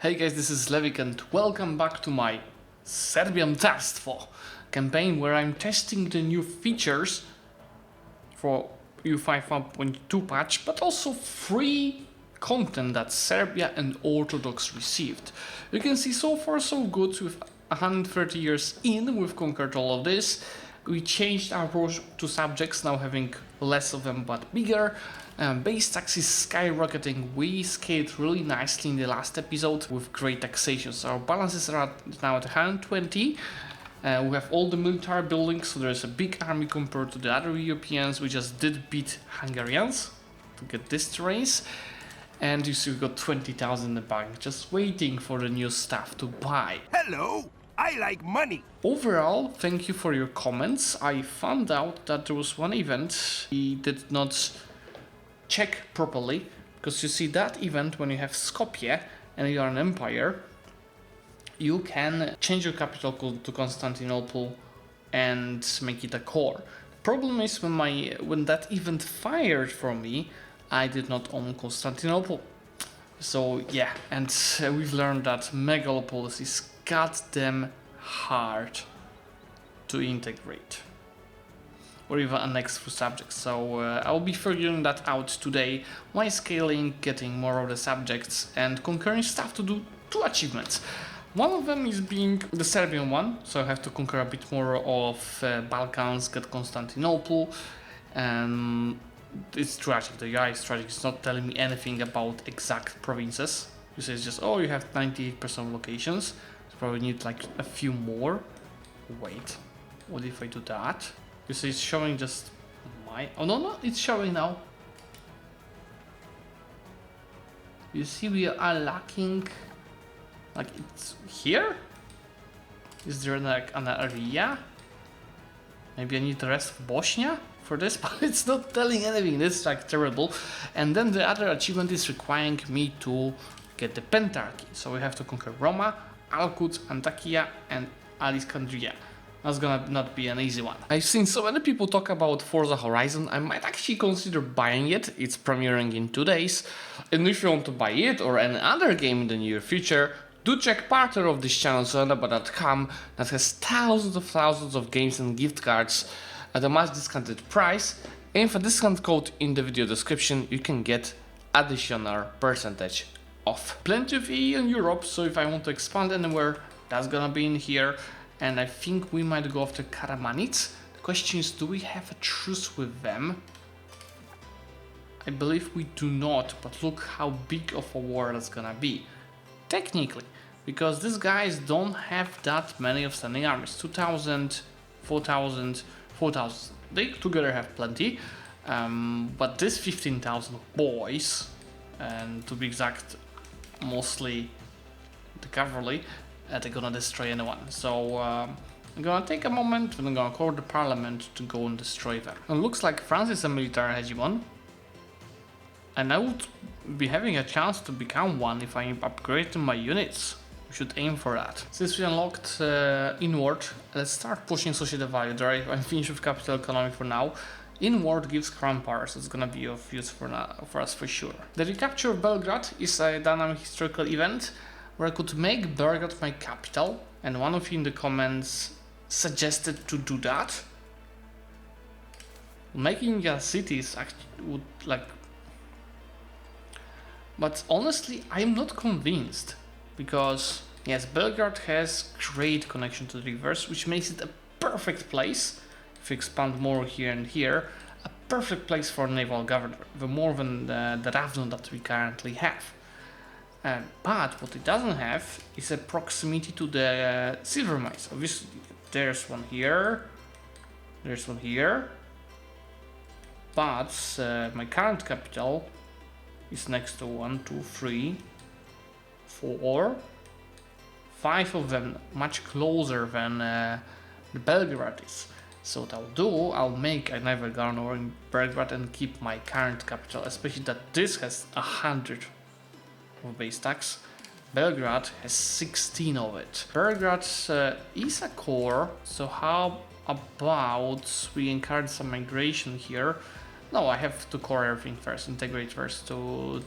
Hey guys, this is Zlewikk and welcome back to my Serbian Testful campaign where I'm testing the new features for EU5 1.2 patch, but also free content that Serbia and Orthodox received. You can see so far so good. With 130 years in, we've conquered all of this. We changed our approach to subjects, now having less of them but bigger. Base tax is skyrocketing. We scaled really nicely in the last episode with great taxation. So our balances are now at 120. We have all the military buildings, so there's a big army compared to the other Europeans. We just did beat Hungarians to get this race. And you see we got 20,000 in the bank, just waiting for the new stuff to buy. Hello, I like money. Overall, thank you for your comments. I found out that there was one event we did not check properly, because you see that event when you have Skopje and you are an empire, you can change your capital to Constantinople and make it a core. The problem is when that event fired from me, I did not own Constantinople. So yeah, and we've learned that megalopolis is goddamn hard to integrate or even annex through subjects. So I'll be figuring that out today while scaling, getting more of the subjects and conquering stuff to do 2 achievements. One of them is being the Serbian one, so I have to conquer a bit more of Balkans, get Constantinople. It's tragic, the UI is tragic, it's not telling me anything about exact provinces. You say it's just, oh, you have 98% of locations, so probably need like a few more. Wait, what if I do that? You see it's showing just oh no, it's showing now. You see we are lacking, like it's here? Is there like an area? Maybe I need the rest of Bosnia for this, but it's not telling anything. This is like terrible. And then the other achievement is requiring me to get the Pentarchy. So we have to conquer Roma, Alkut, Antakya and Alexandria. That's gonna not be an easy one. I've seen so many people talk about Forza Horizon. I might actually consider buying it. It's premiering in 2 days. And if you want to buy it or any other game in the near future, do check partner of this channel, zonaba.com, that has thousands of games and gift cards at a much discounted price. And for discount code in the video description, you can get additional percentage off. Plenty of EU in Europe, so if I want to expand anywhere, that's gonna be in here. And I think we might go after Karamanits. The question is, do we have a truce with them? I believe we do not, but look how big of a war that's gonna be. Technically, because these guys don't have that many of standing armies. 2,000, 4,000, 4,000. They together have plenty. But this 15,000 boys, and to be exact, mostly the cavalry, they're gonna destroy anyone. So I'm gonna take a moment and I'm gonna call the parliament to go and destroy them. It looks like France is a military hegemon, and I would be having a chance to become one if I'm upgrading my units. We should aim for that. Since we unlocked inward, let's start pushing social value. There, I'm finished with capital economy for now. Inward gives crown powers. It's gonna be of use for us for sure. The recapture of Belgrade is a dynamic historical event where I could make Belgrade my capital, and one of you in the comments suggested to do that. Making a city is actually would like, but honestly I'm not convinced, because yes, Belgrade has great connection to the rivers, which makes it a perfect place, if you expand more here and here, a perfect place for a naval governor, even more than the Ravno that we currently have. But what it doesn't have is a proximity to the silver mines. Obviously, there's one here, there's one here, but my current capital is next to 1, 2, 3, 4, 5 of them, much closer than the Belgrade is. So what I'll do, I'll make a naval governor in Belgrade and keep my current capital, especially that this has 100 of base tax. Belgrade has 16 of it. Belgrade is a core, so how about we encourage some migration here? No, I have to core everything first, integrate first to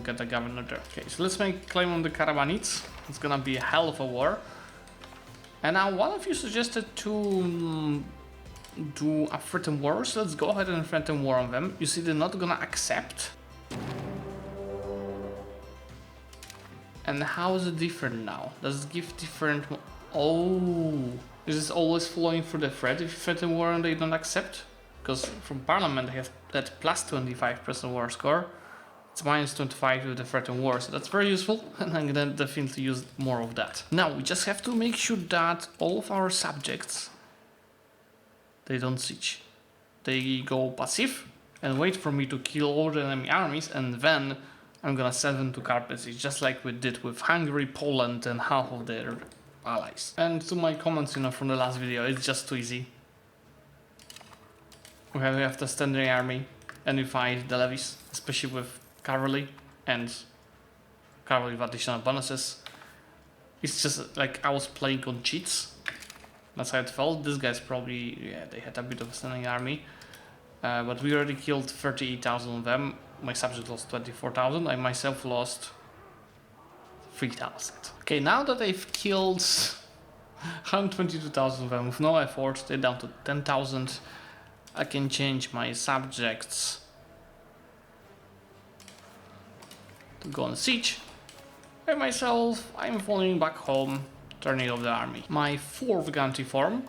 get the governor there. Okay, so let's make claim on the Caravanids. It's gonna be a hell of a war. And now one of you suggested to do a threaten war, so let's go ahead and threaten war on them. You see, they're not gonna accept. And how is it different now? Does it give different... Oh, is this always flowing through the threat if you threaten war and they don't accept? Because from Parliament they have that plus 25% war score. It's minus 25 with the threaten war, so that's very useful, and I'm gonna definitely use more of that. Now we just have to make sure that all of our subjects, they don't siege. They go passive and wait for me to kill all the enemy armies, and then I'm gonna send them to carpet siege, just like we did with Hungary, Poland, and half of their allies. And to my comments, from the last video, it's just too easy. We have the standing army, and we fight the levies, especially with cavalry and cavalry with additional bonuses. It's just like I was playing on cheats. That's how it felt. These guys probably, yeah, they had a bit of a standing army. But we already killed 38,000 of them. My subject lost 24,000. I myself lost 3,000. Okay, now that I've killed 122,000 of them with no effort, they're down to 10,000. I can change my subjects to go on siege. And myself, I'm falling back home, turning off the army. My fourth country form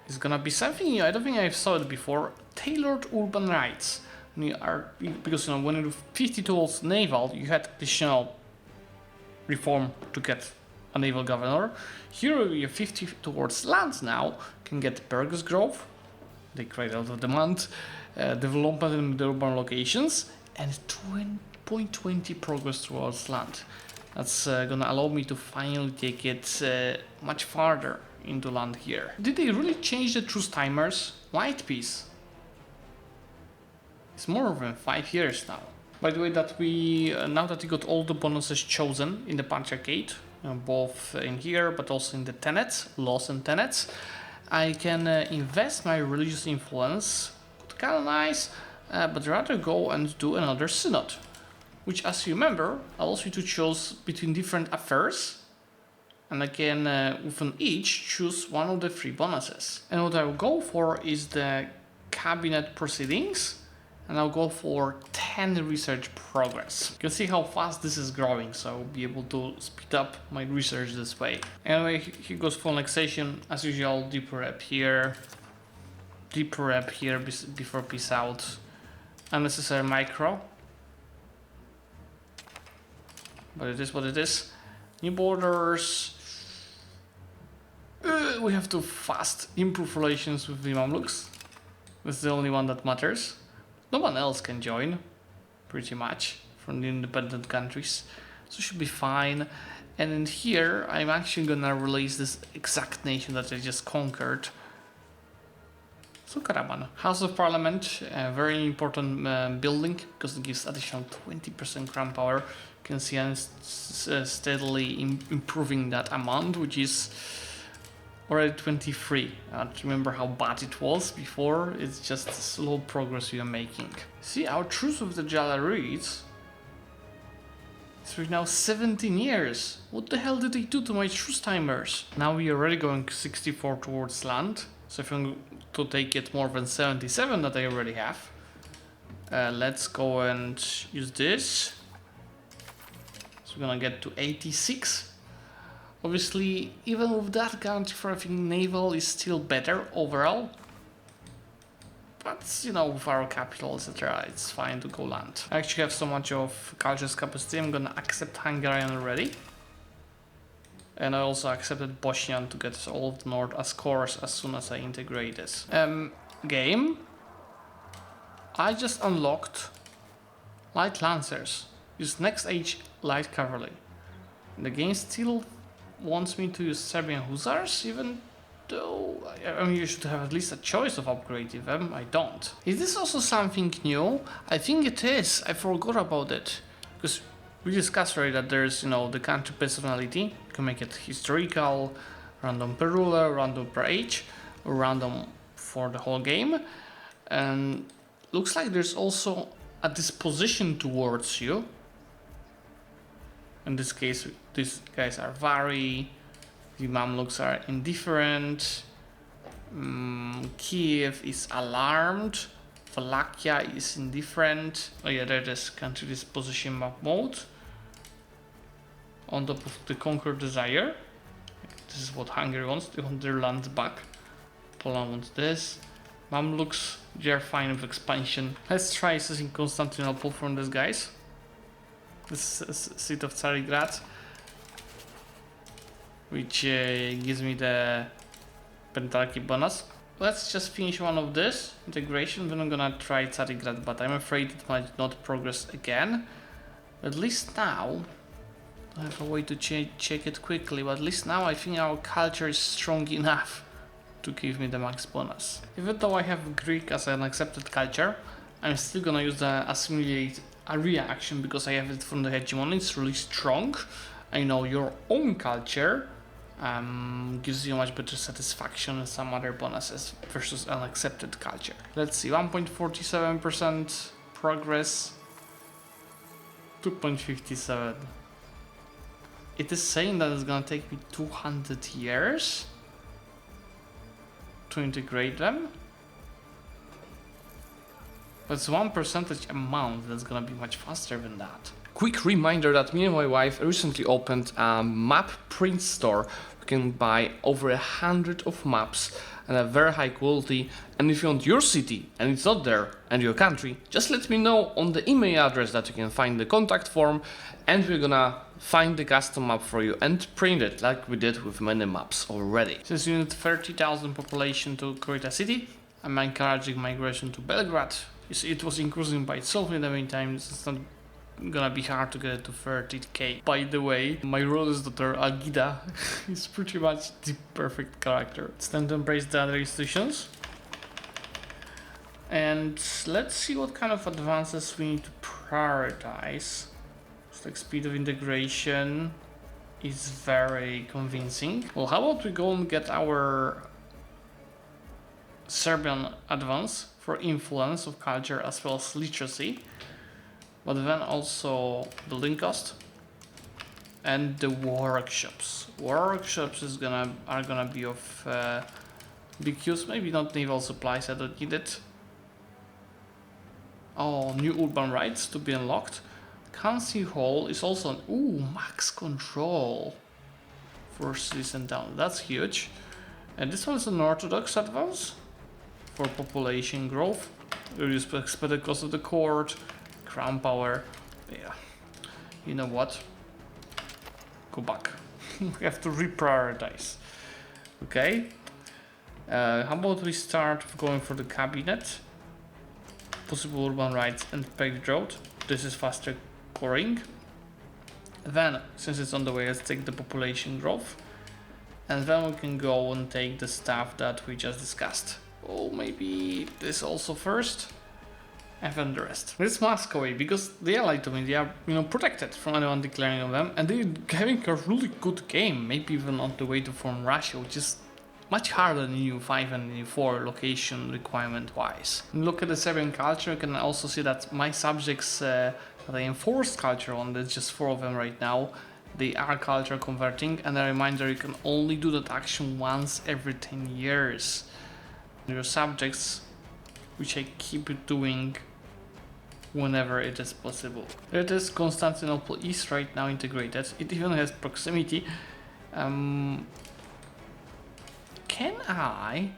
is gonna be something new. I don't think I've saw it before. Tailored urban rights. Because when you do 50 towards naval, you had additional reform to get a naval governor. Here we have 50 towards lands now. Can get burgers growth. They create out of demand. Development in the urban locations. And 0.20 progress towards land. That's gonna allow me to finally take it much farther into land here. Did they really change the truce timers? White peace. It's more than 5 years now. By the way, that we now that we got all the bonuses chosen in the Patriarchate, both in here but also in the tenets, laws and tenets, I can invest my religious influence, canonize, but rather go and do another synod, which, as you remember, allows you to choose between different affairs, and I can, within each, choose one of the 3 bonuses. And what I will go for is the cabinet proceedings, and I'll go for 10 research progress. You can see how fast this is growing, so I'll be able to speed up my research this way. Anyway, here goes for annexation. As usual, deep rep here before peace out. Unnecessary micro. But it is what it is. New borders. We have to fast improve relations with the Mamluks. That's the only one that matters. No one else can join, pretty much, from the independent countries. So should be fine. And in here, I'm actually gonna release this exact nation that I just conquered. So Karaman. House of Parliament, a very important building, because it gives additional 20% crown power. You can see I'm steadily improving that amount, which is already 23. I don't remember how bad it was before. It's just slow progress we are making. See, our truce with the Jalarids, it's right now 17 years. What the hell did they do to my truce timers? Now we are already going 64 towards land. So if I'm to take it more than 77 that I already have, let's go and use this. So we're gonna get to 86. Obviously, even with that guarantee for everything, naval is still better overall. But, with our capital, etc., it's fine to go land. I actually have so much of culture's capacity, I'm gonna accept Hungarian already. And I also accepted Bosnian to get all of the North as cores as soon as I integrate this. Game. I just unlocked Light Lancers. Use next age Light Cavalry. The game still wants me to use Serbian Hussars, even though you should have at least a choice of upgrading them. I don't. Is this also something new? I think it is. I forgot about it. Because we discussed already that there's, the country personality. You can make it historical, random per ruler, random per age, or random for the whole game. And looks like there's also a disposition towards you. In this case, these guys are very, the Mamluks are indifferent, Kiev is alarmed, Wallachia is indifferent. Oh yeah, there it is, country disposition map mode. On top of the conquer desire. This is what Hungary wants, they want their land back. Poland wants this. Mamluks, they're fine with expansion. Let's try seizing Constantinople from these guys. This is seat of Tsarigrad, which gives me the Pentarchy bonus. Let's just finish one of this integration, then I'm gonna try Tsarigrad, but I'm afraid it might not progress again. At least now, I have a way to check it quickly, but at least now I think our culture is strong enough to give me the max bonus. Even though I have Greek as an accepted culture, I'm still gonna use the assimilate area action because I have it from the hegemony. It's really strong. I know your own culture gives you much better satisfaction and some other bonuses versus an accepted culture. Let's see, 1.47% progress, 2.57. It is saying that it's gonna take me 200 years to integrate them. That's 1% amount, that's gonna be much faster than that. Quick reminder that me and my wife recently opened a map print store. You can buy over 100 of maps and a very high quality. And if you want your city and it's not there and your country, just let me know on the email address that you can find the contact form, and we're gonna find the custom map for you and print it like we did with many maps already. Since you need 30,000 population to create a city, I'm encouraging migration to Belgrade. You see, it was increasing by itself in the meantime. It's not gonna be hard to get it to 30k. By the way, my royalist daughter Algida is pretty much the perfect character. It's time to embrace the other institutions. And let's see what kind of advances we need to prioritize. It's like speed of integration is very convincing. Well, how about we go and get our Serbian advance for influence of culture as well as literacy, but then also building cost and the workshops. Workshops are gonna be of big use. Maybe not naval supplies, I don't need it. Oh, new urban rights to be unlocked. Council Hall is also an max control for cities and towns. That's huge. And this one is an orthodox advance for population growth. Reduce expected cost of the court, crown power. Yeah, you know what? Go back. We have to reprioritize. Okay. How about we start with going for the cabinet? Possible urban rights and paved road. This is faster coring. Then, since it's on the way, let's take the population growth. And then we can go and take the stuff that we just discussed. Oh, maybe this also first, and then the rest. It's Moscow, because they are like to me, they are, protected from anyone declaring on them, and they're having a really good game, maybe even on the way to form Russia, which is much harder than EU5 and EU4 location requirement wise. Look at the Serbian culture, you can also see that my subjects that I enforced culture on, there's just 4 of them right now, they are culture converting, and a reminder, you can only do that action once every 10 years. Your subjects, which I keep doing whenever it is possible. There it is, Constantinople is right now integrated. It even has proximity. Can I?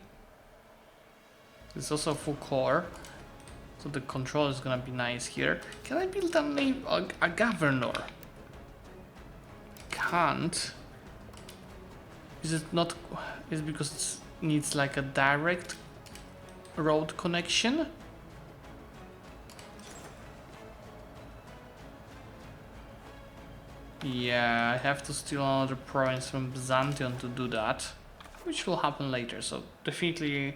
It's also full core, so the control is gonna be nice here. Can I build a governor? Can't. Is it not? Is it because it needs like a direct road connection? Yeah, I have to steal another province from Byzantium to do that, which will happen later. So definitely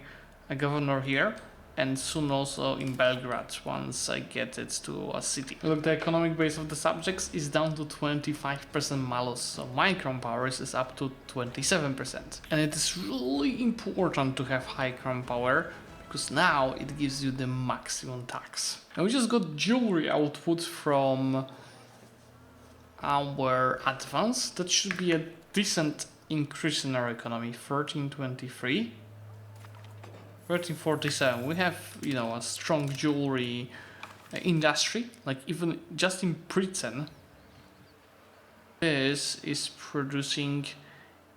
a governor here, and soon also in Belgrade once I get it to a city. Look, the economic base of the subjects is down to 25% malus, so my crown powers is up to 27%. And it is really important to have high crown power, because now it gives you the maximum tax. And we just got jewelry output from our advance. That should be a decent increase in our economy. 1323, 1347. We have, you know, a strong jewelry industry. Like even just in Britain, this is producing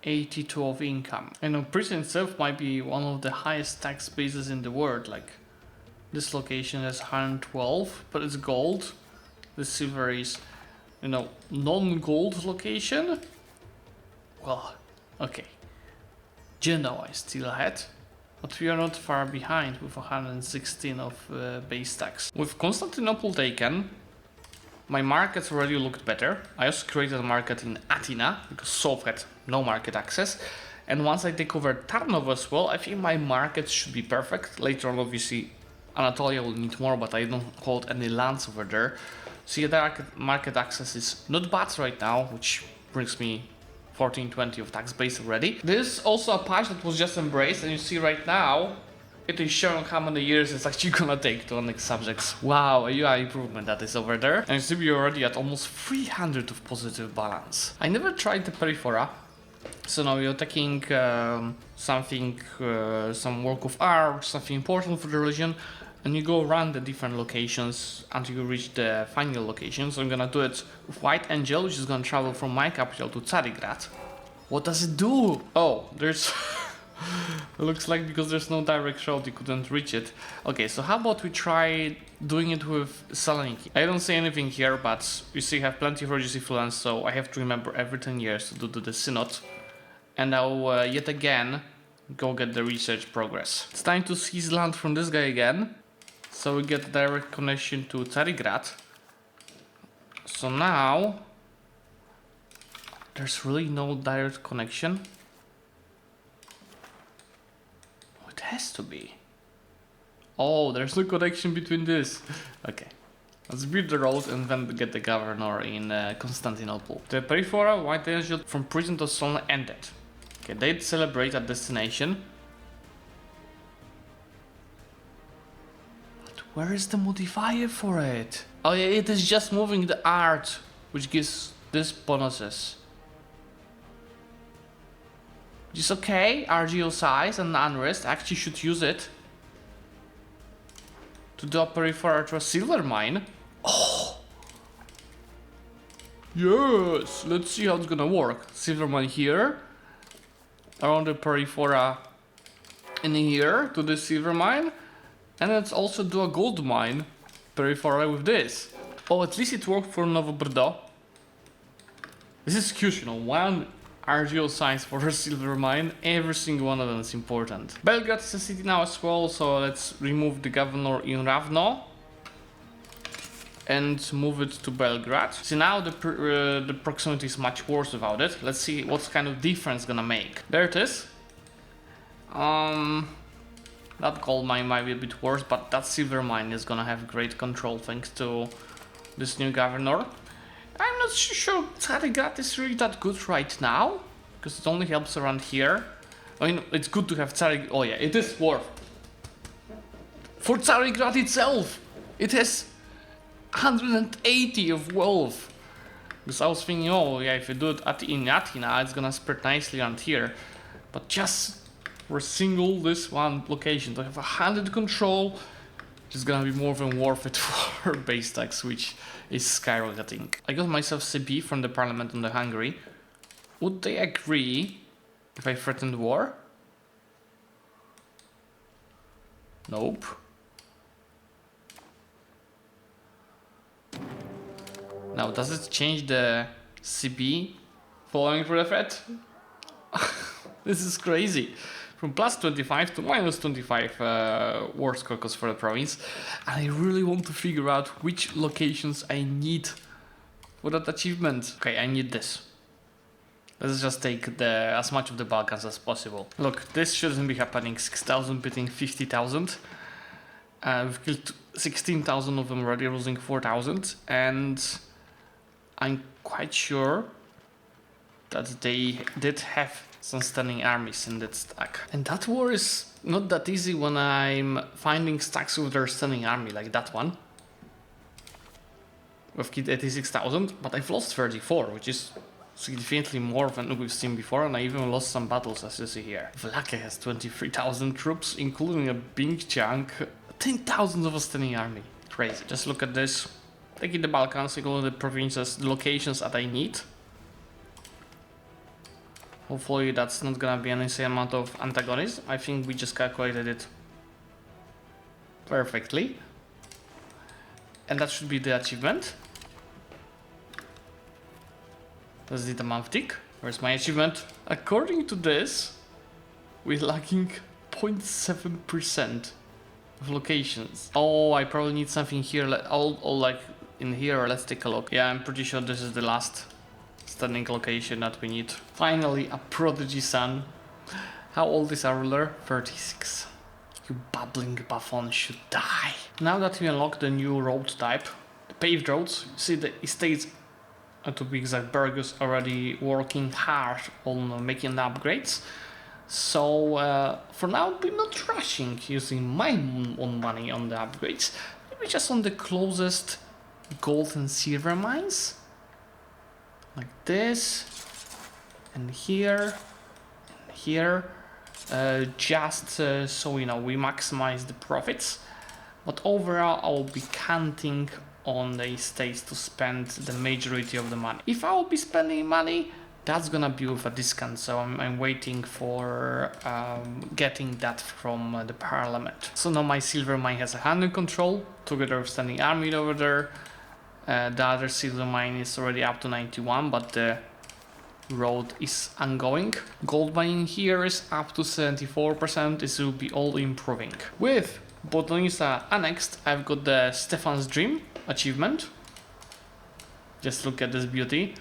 82 of income. And Britain itself might be one of the highest tax bases in the world. Like this location has 112, but it's gold. The silver is, you know, non-gold location. Well, okay. Genoa is still ahead, but we are not far behind with 116 of base tax. With Constantinople taken, my markets already looked better. I also created a market in Athena because Sov had no market access. And once I take over Tarnov as well, I think my markets should be perfect. Later on, obviously, Anatolia will need more, but I don't hold any lands over there. So yeah, the market access is not bad right now, which brings me 1420 of tax base already. This is also a patch that was just embraced, and you see right now, it is showing how many years it's actually gonna take to annex subjects. Wow, a UI improvement that is over there. And you see we're already at almost 300 of positive balance. I never tried the Periphora. So now you're taking something, some work of art, something important for the religion, and you go around the different locations until you reach the final location. So I'm gonna do it with White Angel, which is gonna travel from my capital to Carigrad. What does it do? Oh, there's... It looks like because there's no direct route you couldn't reach it. Okay, so how about we try doing it with Saloniki? I don't say anything here, but you see I have plenty of religious influence, so I have to remember every 10 years to do the synod. And I'll yet again go get the research progress. It's time to seize land from this guy again, so we get direct connection to Carigrad. So now there's really no direct connection. Has to be. Oh, there's no connection between this. Okay, let's build the road and then get the governor in Constantinople. The Periphora White Angel from prison to Solna ended. Okay, they'd celebrate at destination. But where is the modifier for it? Oh yeah, it is just moving the art, which gives this bonuses. Which is okay, RGO size and unrest. Actually should use it to do a Periphora to a silver mine. Oh! Yes! Let's see how it's gonna work. Silver mine here. Around the Periphora in here to the silver mine. And let's also do a gold mine. Periphora with this. Oh, at least it worked for Novo Brdo. This is huge, you know, one RGO size for a silver mine, every single one of them is important. Belgrade is a city now as well, so let's remove the governor in Ravno and move it to Belgrade. So now the proximity is much worse without it. Let's see what kind of difference gonna make. There it is. That gold mine might be a bit worse, but that silver mine is gonna have great control thanks to this new governor. I'm not sure Carigrad is really that good right now, because it only helps around here. I mean, it's good to have Carigrad. Oh yeah, it is worth. For Carigrad itself, it has 180 of wealth. Because I was thinking, oh yeah, if you do it in Athena, it's gonna spread nicely around here. But just for this one location, to have 100 control, it's gonna be more than worth it for base tax, which is skyrocketing. I got myself CB from the parliament on the Hungary. Would they agree if I threatened war? Nope. Now, does it change the CB following through the threat? This is crazy. From plus 25 to minus 25 war score cost for the province. And I really want to figure out which locations I need for that achievement. Okay, I need this. Let's just take as much of the Balkans as possible. Look, this shouldn't be happening. 6,000 beating 50,000. We've killed 16,000 of them already, losing 4,000. And I'm quite sure that they did have some standing armies in that stack. And that war is not that easy when I'm finding stacks with their standing army, like that one. With kit 86,000, but I've lost 34, which is significantly more than we've seen before, and I even lost some battles, as you see here. Zlewikk has 23,000 troops, including a big chunk, 10,000 of a standing army. Crazy. Just look at this. Taking the Balkans, including the provinces, the locations that I need. Hopefully that's not gonna be an insane amount of antagonism. I think we just calculated it perfectly. And that should be the achievement. Let's do the month tick. Where's my achievement? According to this, we're lacking 0.7% of locations. Oh, I probably need something here. All like in here. Let's take a look. Yeah, I'm pretty sure this is the last standing location that we need. Finally, a prodigy son. How old is our ruler? 36. You babbling buffon should die. Now that we unlock the new road type, the paved roads, you see the estates, to be exact, Burgos already working hard on making the upgrades. So for now, we're not rushing using my own money on the upgrades. Maybe just on the closest gold and silver mines. Like this, and here, and here. So you know we maximize the profits, but overall I will be counting on the estates to spend the majority of the money. If I will be spending money, that's gonna be with a discount, so I'm waiting for getting that from the parliament. So now my silver mine has a hand in control, together with standing army over there. The other silver mine is already up to 91, but the road is ongoing. Gold mining here is up to 74%. This will be all improving. With Bodonisa annexed, I've got the Stefan's Dream achievement. Just look at this beauty.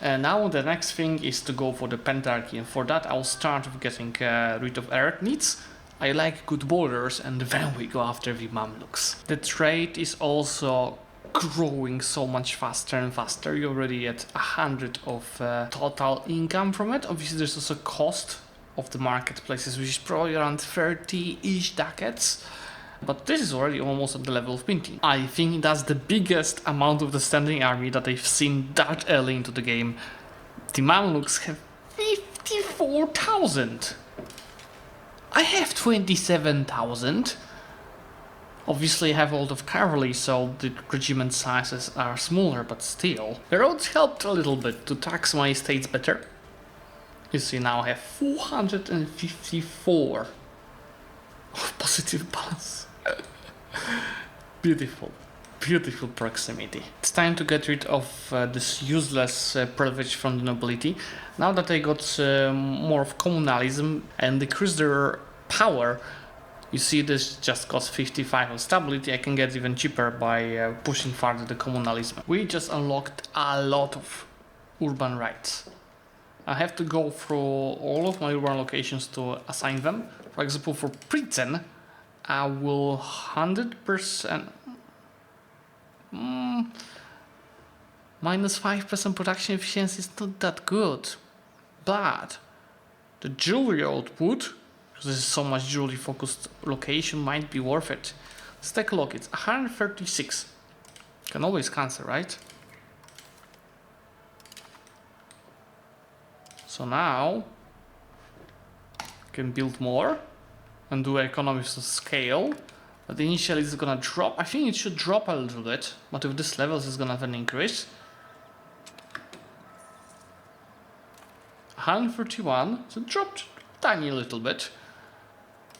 And now the next thing is to go for the Pentarchy, and for that I'll start with getting rid of Earth needs. I like good borders, and then we go after the Mamluks. The trade is also growing so much faster and faster. You're already at 100 of total income from it. Obviously there's also cost of the marketplaces, which is probably around 30-ish ducats, but this is already almost at the level of minting. I think that's the biggest amount of the standing army that I've seen that early into the game. The Mamluks have 54,000. I have 27,000. Obviously I have a lot of cavalry, so the regiment sizes are smaller, but still. The roads helped a little bit to tax my estates better. You see, now I have 454 of positive balance. Beautiful, beautiful proximity. It's time to get rid of this useless privilege from the nobility. Now that I got more of communalism and decreased their power, you see this just costs 55 of stability. I can get even cheaper by pushing further the communalism. We just unlocked a lot of urban rights. I have to go through all of my urban locations to assign them. For example, for Pritzen, I will 100% minus 5% production efficiency is not that good, but the jewelry output, because this is so much jewelry focused location, might be worth it. Let's take a look. It's 136. Can always cancel, right? So now I can build more and do economies of scale, but initially it's gonna drop. I think it should drop a little bit, but with this levels it's gonna have an increase. 131, so it dropped tiny little bit.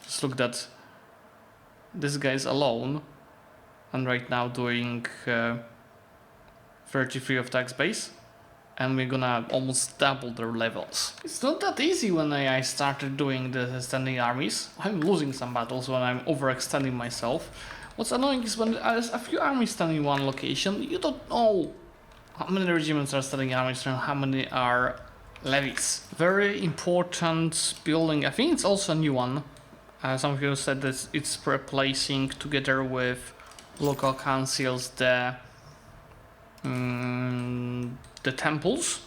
Just look that this guy is alone and right now doing 33 of tax base, and we're gonna almost double their levels. It's not that easy when I started doing the standing armies. I'm losing some battles when I'm overextending myself. What's annoying is when there's a few armies standing in one location, you don't know how many regiments are standing armies and how many are levies. Very important building. I think it's also a new one. Some of you said that it's replacing, together with local councils, the temples.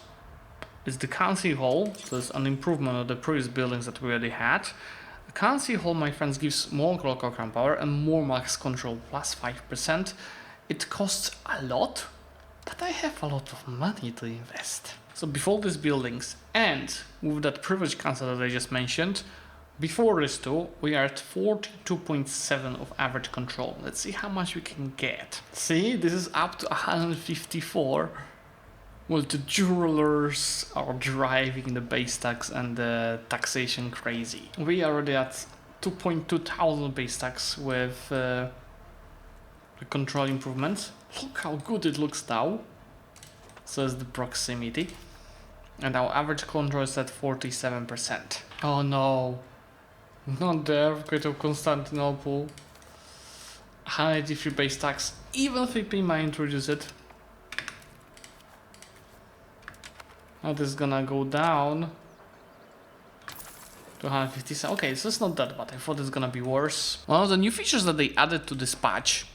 It's the council hall, so it's an improvement of the previous buildings that we already had. I can't see how my friends gives more local crown power and more max control plus 5%. It costs a lot, but I have a lot of money to invest. So before these buildings and with that privilege council that I just mentioned, before this too, we are at 42.7 of average control. Let's see how much we can get. See, this is up to 154. Well, the jewelers are driving the base tax and the taxation crazy. We are already at 2.2 thousand base tax with the control improvements. Look how good it looks now. So is the proximity. And our average control is at 47%. Oh no. Not the earthquake of Constantinople. 183 base tax. Even if we might introduce it. Now this is gonna go down to 157. Okay, so it's not that bad. I thought it's gonna be worse. One of the new features that they added to this patch,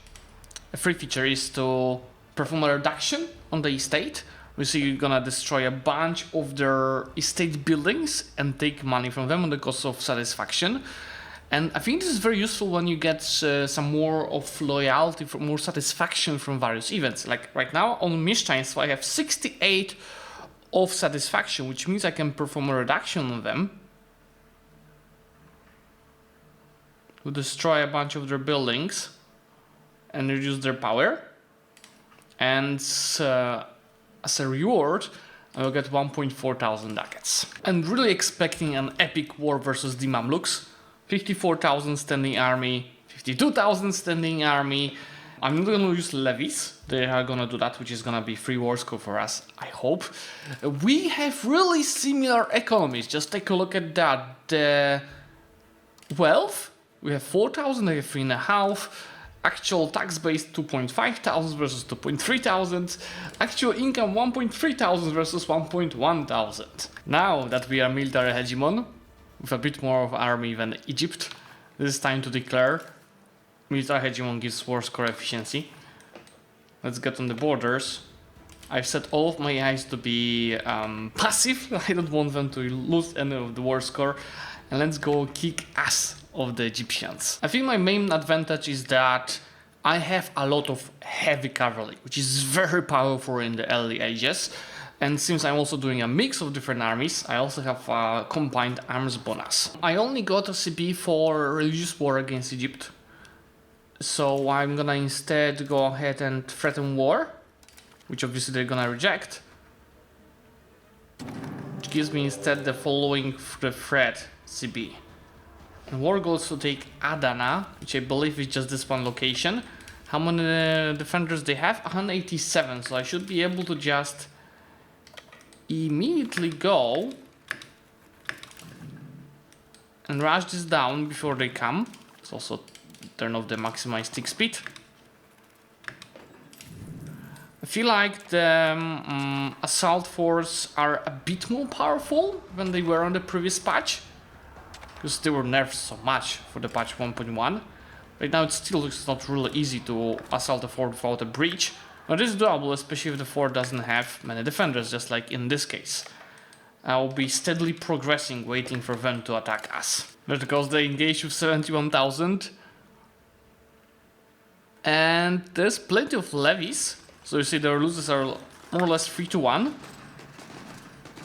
a free feature, is to perform a reduction on the estate. We see you're gonna destroy a bunch of their estate buildings and take money from them on the cost of satisfaction. And I think this is very useful when you get some more of loyalty, more satisfaction from various events. Like right now on Mieszczaństwo, I have 68 of satisfaction, which means I can perform a reduction on them to destroy a bunch of their buildings and reduce their power. And as a reward, I will get 1.4 thousand ducats. And really expecting an epic war versus the Mamluks. 54,000 standing army, 52,000 standing army. I'm not gonna use levies. They are gonna do that, which is gonna be free war score for us, I hope. We have really similar economies. Just take a look at that. The wealth, we have 4,000, they have 3.5. Actual tax base 2.5 thousand versus 2.3 thousand. Actual income 1.3 thousand versus 1.1 thousand. Now that we are military hegemon, with a bit more of army than Egypt, this is time to declare. Military hegemon gives war score efficiency. Let's get on the borders. I've set all of my eyes to be passive. I don't want them to lose any of the war score. And let's go kick ass of the Egyptians. I think my main advantage is that I have a lot of heavy cavalry, which is very powerful in the early ages. And since I'm also doing a mix of different armies, I also have a combined arms bonus. I only got a CP for religious war against Egypt. So I'm gonna instead go ahead and threaten war, which obviously they're gonna reject. Which gives me instead the following threat CB. And war goes to take Adana, which I believe is just this one location. How many defenders they have? 187, so I should be able to just immediately go and rush this down before they come. Let's also turn off the maximized tick speed. I feel like the assault force are a bit more powerful than they were on the previous patch, because they were nerfed so much for the patch 1.1. Right now it still looks not really easy to assault a fort without a breach, but it is doable, especially if the fort doesn't have many defenders, just like in this case. I'll be steadily progressing, waiting for them to attack us. Because they engage with 71,000. And there's plenty of levies, so you see their losses are more or less 3-1.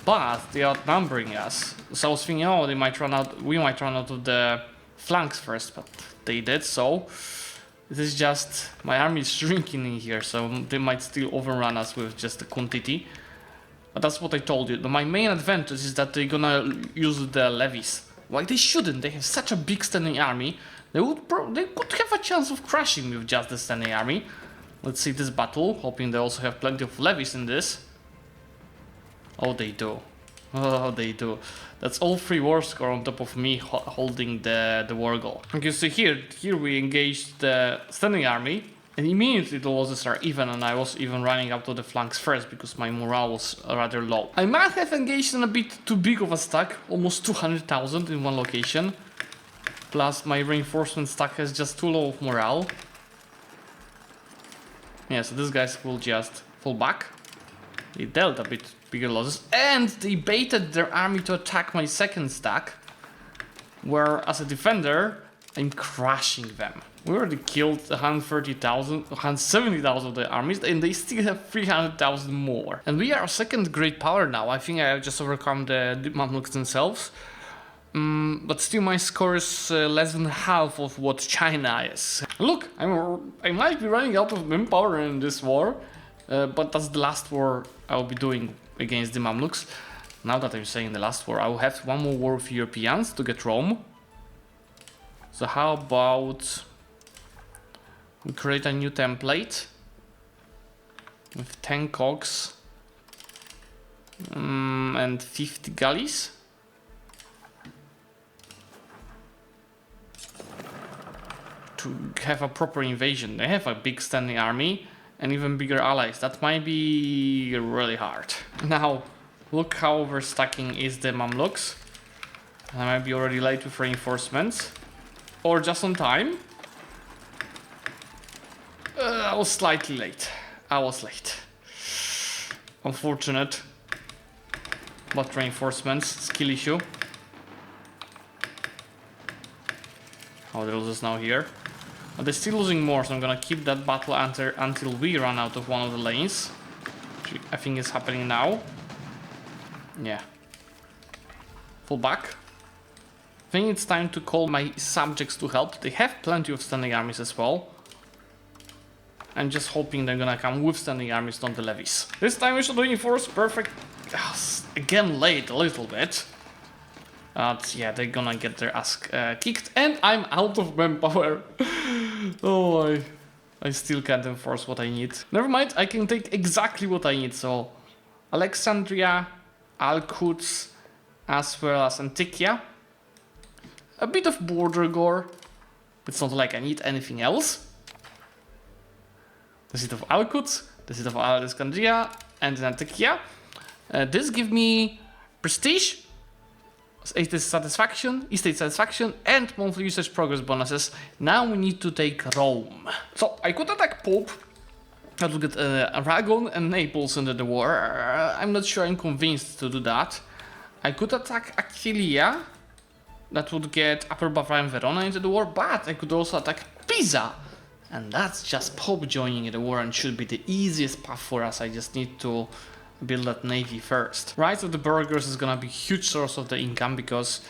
But they are outnumbering us. So I was thinking, oh, we might run out of the flanks first, but they did, so this is just, my army is shrinking in here, so they might still overrun us with just the quantity. But that's what I told you. My main advantage is that they're gonna use the levies. Why they shouldn't? They have such a big standing army. They could have a chance of crushing with just the standing army. Let's see this battle, hoping they also have plenty of levies in this. Oh, they do. Oh, they do. That's all free war score on top of me holding the war goal. Okay, so here we engaged the standing army, and immediately the losses are even, and I was even running up to the flanks first because my morale was rather low. I might have engaged in a bit too big of a stack, almost 200,000 in one location. Plus my reinforcement stack has just too low of morale. Yeah, so these guys will just fall back. They dealt a bit bigger losses, and they baited their army to attack my second stack. where as a defender, I'm crushing them. We already killed 170,000 of the armies, and they still have 300,000 more. And we are a second great power now. I think I just overcome the Mamluks themselves. But still my score is less than half of what China is. Look, I might be running out of manpower in this war, but that's the last war I'll be doing against the Mamluks. Now that I'm saying the last war, I will have one more war with Europeans to get Rome. So how about we create a new template with 10 cogs and 50 galleys. To have a proper invasion. They have a big standing army and even bigger allies. That might be really hard. Now, look how overstacking is the Mamluks. I might be already late with reinforcements. Or just on time. I was slightly late. I was late. Unfortunate. But reinforcements, skill issue. Oh, they're just now here. But they're still losing more, so I'm gonna keep that battle until we run out of one of the lanes. Which I think is happening now. Yeah. Fall back. I think it's time to call my subjects to help. They have plenty of standing armies as well. I'm just hoping they're gonna come with standing armies, not the levies. This time we should reinforce. Perfect. Again late a little bit. But yeah, they're gonna get their ass kicked. And I'm out of manpower. Oh, I still can't enforce what I need. Never mind, I can take exactly what I need. So Alexandria, Al-Quds, as well as Antikyia. A bit of border gore. It's not like I need anything else. The city of Al-Quds, the city of Alexandria, and Antikyia. This gives me prestige, estate satisfaction, and monthly usage progress bonuses. Now we need to take Rome. So I could attack Pope. That would get Aragon and Naples into the war. I'm not sure I'm convinced to do that. I could attack Aquileia. That would get Upper Bavaria and Verona into the war, but I could also attack Pisa. And that's just Pope joining in the war and should be the easiest path for us. I just need to build that navy first. Rise of the burghers is gonna be a huge source of the income because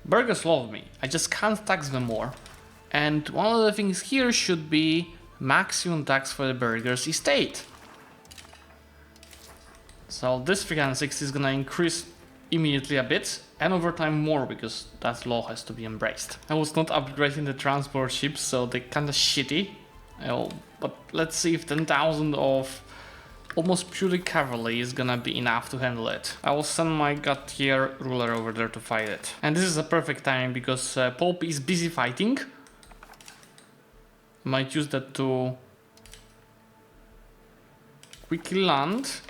burghers love me. I just can't tax them more. And one of the things here should be maximum tax for the burghers estate. So this 360 is gonna increase immediately a bit and over time more because that law has to be embraced. I was not upgrading the transport ships, so they're kinda shitty. But let's see if 10,000 of almost purely cavalry is gonna be enough to handle it. I will send my god tier ruler over there to fight it. And this is a perfect time because Pope is busy fighting. Might use that to quickly land.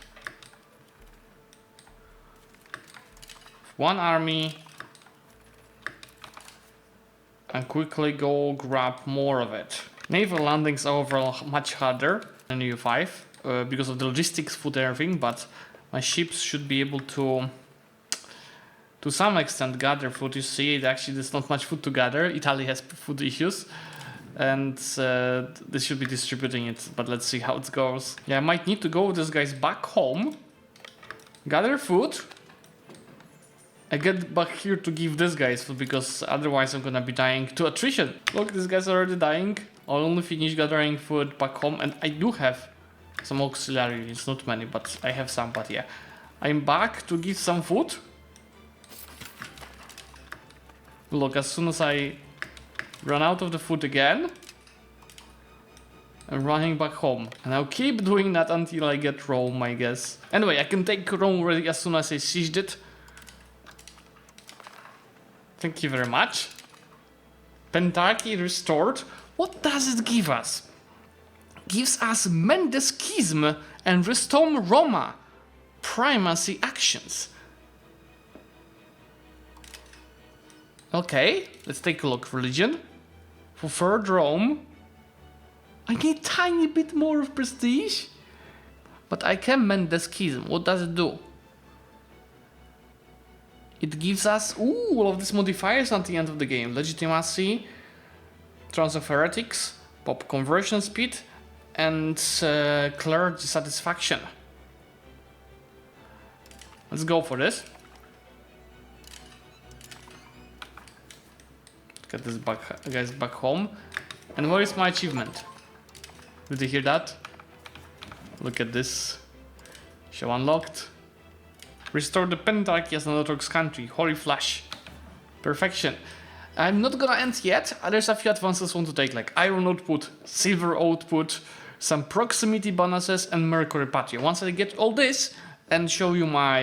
One army and quickly go grab more of it. Naval landings are overall much harder than EU5 because of the logistics, food, everything, but my ships should be able to some extent gather food. You see, actually there's not much food to gather. Italy has food issues and they should be distributing it, but let's see how it goes. Yeah, I might need to go with these guys back home, gather food, I get back here to give this guys food because otherwise I'm gonna be dying to attrition. Look, this guy's already dying. I'll only finish gathering food back home and I do have some auxiliary units, not many, but I have some, but yeah. I'm back to give some food. Look, as soon as I run out of the food again, I'm running back home. And I'll keep doing that until I get Rome, I guess. Anyway, I can take Rome already as soon as I sieged it. Thank you very much. Pentarchy restored. What does it give us? Gives us Mendeschism and Restore Roma. Primacy actions. Okay, let's take a look. Religion. For third Rome. I need a tiny bit more of prestige. But I can Mendeschism. What does it do? it gives us all of these modifiers at the end of the game. Legitimacy, transfer heretics, pop conversion speed, and clergy satisfaction. Let's go for this. Get this guys back home. And where is my achievement? Did you hear that? Look at this. Show unlocked. Restore the Pentarchy as an Orthodox country. Holy flash. Perfection. I'm not gonna end yet. There's a few advances I want to take, like iron output, silver output, some proximity bonuses, and mercury patio. Once I get all this and show you my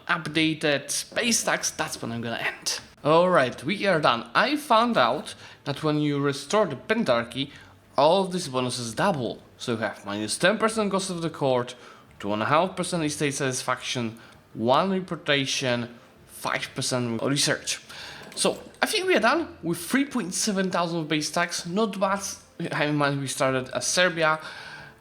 updated space tax, that's when I'm gonna end. Alright, we are done. I found out that when you restore the Pentarchy, all of these bonuses double. So you have minus 10% cost of the court, 2.5% estate satisfaction, 1 reputation, 5% research. So I think we are done with 3.7 thousand of base tax. Not bad. Have in mind we started as Serbia.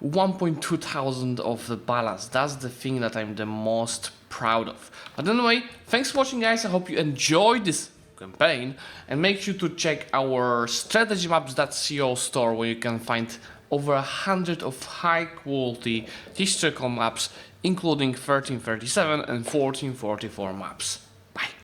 1.2 thousand of the balance. That's the thing that I'm the most proud of. But anyway, thanks for watching, guys. I hope you enjoyed this campaign, and make sure to check our strategymaps.co store, where you can find over 100 of high quality historical maps, including 1337 and 1444 maps.